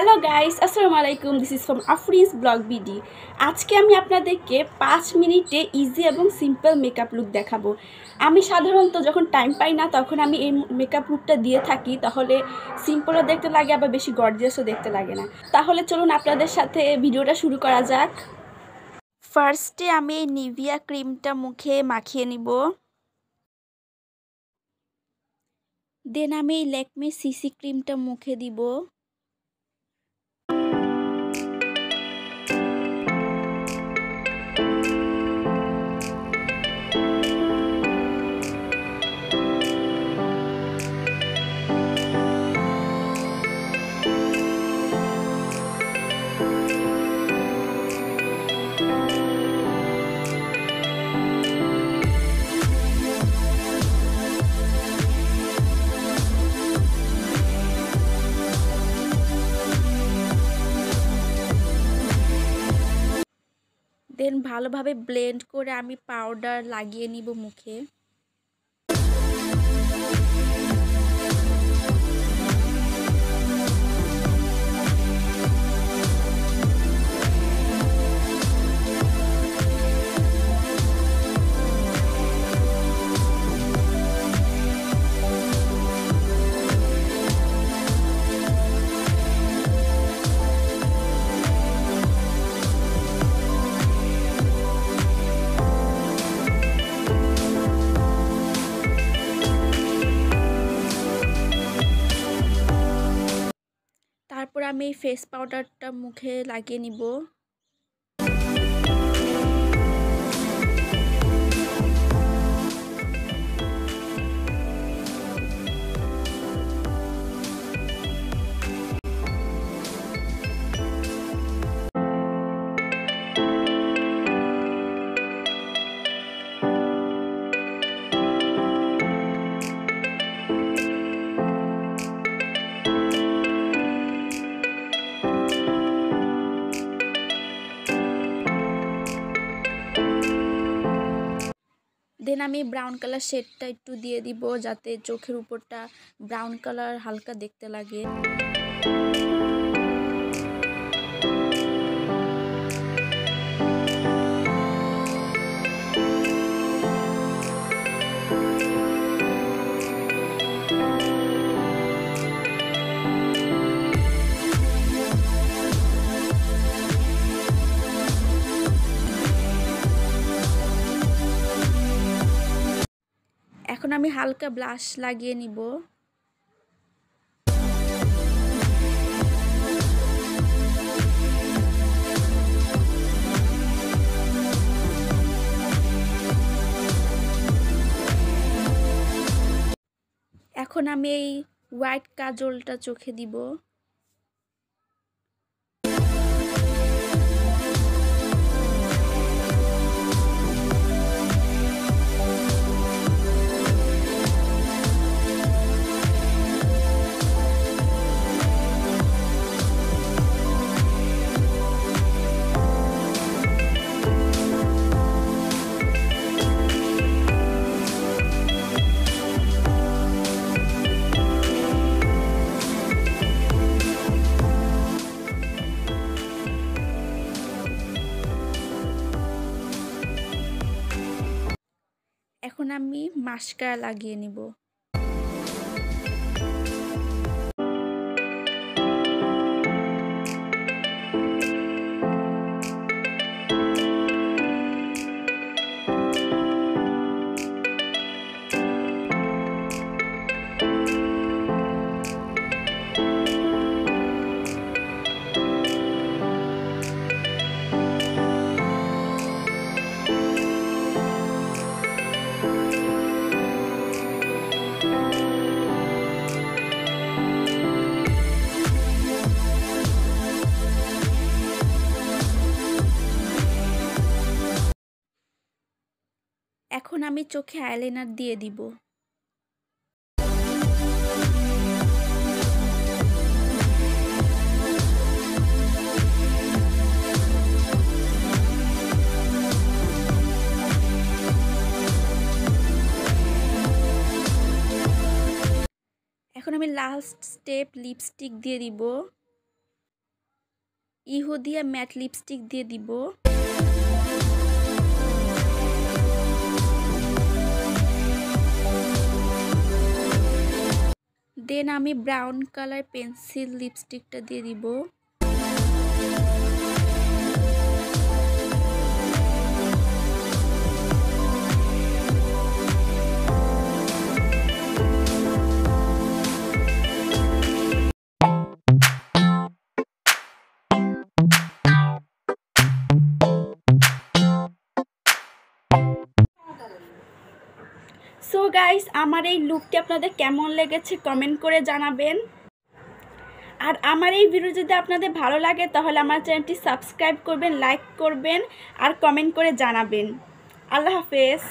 Hello guys, আসসালামু আলাইকুম। This is from Afrin's blog BD. আজকে আমি আপনাদেরকে 5 মিনিটে ইজি এবং সিম্পল মেকআপ লুক দেখাবো। আমি সাধারণত যখন টাইম পাই না তখন আমি এই মেকআপ লুকটা দিয়ে থাকি, তাহলে সিম্পলও দেখতে লাগে আবার বেশি গর্জিয়াসও দেখতে লাগে না। তাহলে চলুন আপনাদের সাথে ভিডিওটা শুরু করা যাক। ফার্স্টে আমি এই নিভিয়া ক্রিমটা মুখে মাখিয়ে নিব। দেন আমি এই ল্যাকমে সিসি ক্রিমটা মুখে দিব। দেন ভালোভাবে ব্লেন্ড করে আমি পাউডার লাগিয়ে নিব মুখে। তারপর আমি এই ফেস পাউডারটা মুখে লাগিয়ে নিব। দেন আমি ব্রাউন কালার শেডটা একটু দিয়ে দিব, যাতে চোখের উপরটা ব্রাউন কালার হালকা দেখতে লাগে। এখন আমি হালকা ব্লাশ লাগিয়ে নিব। এখন আমি এই হোয়াইট কাজলটা চোখে দিব। এখন আমি মাস্কারা লাগিয়ে নিব। এখন আমি চোখে আইলাইনার দিয়ে দিব। এখন আমি লাস্ট স্টেপ লিপস্টিক দিয়ে দিব। ইহুদিয়া ম্যাট লিপস্টিক দিয়ে দিব। দেন আমি ব্রাউন কালার পেন্সিল লিপস্টিকটা দিয়ে দিব। সো গাইস, আমার এই লুকটি আপনাদের কেমন লেগেছে কমেন্ট করে জানাবেন। আর আমার এই ভিডিও যদি আপনাদের ভালো লাগে তাহলে আমার চ্যানেলটি সাবস্ক্রাইব করবেন, লাইক করবেন আর কমেন্ট করে জানাবেন। আল্লাহ হাফেজ।